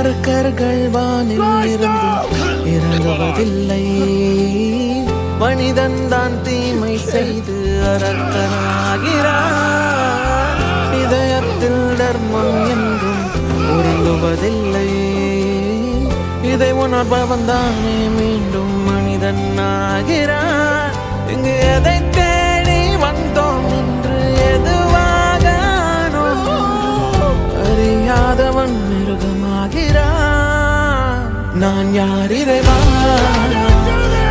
அரக்கர்கள் வானில் இருந்து இறங்குவதில்லை. மனிதன் தான் தீமை செய்து அரக்கனாகிறான். இதயத்தில் தர்மம் என்றும் உறங்குவதில்லை. இதை உணர்பவன் தானே மீண்டும் மனிதன் ஆகிறான். இங்கு எதை தேடி வந்தோம் என்று எதுவாக அறியாதவன் மிருகமாகிறான். நான் யார் இறைவா,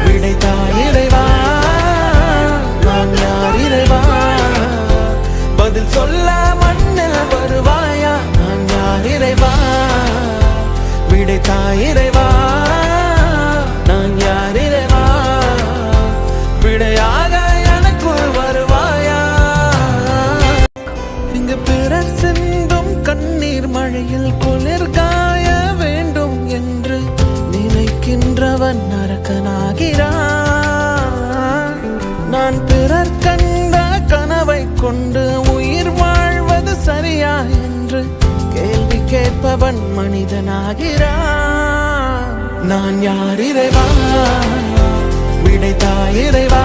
விடைத்தாய் இறைவா. நான் யார் இறைவா, பதில் சொல்ல மண்ணில் வருவாயா. நான் யார் இறைவா, விடைத்தாய் இறைவா. நான் யார் இறைவா, விடையாக எனக்குள் வருவாயா. இங்கு பிறர் சிந்தும் கண்ணீர் மழையில் குளிர் காய வேண்டும் என்று நினைக்கின்றவன் அரக்கனாகிறான். நான் பிறர் கண்ட கனவை கொண்டு உயிர் வாழ்வது சரியா என்று கேள்வி கேட்பவன் மனிதனாகிறான். நான் யார் இறைவா, விடைத்தாய் இறைவா.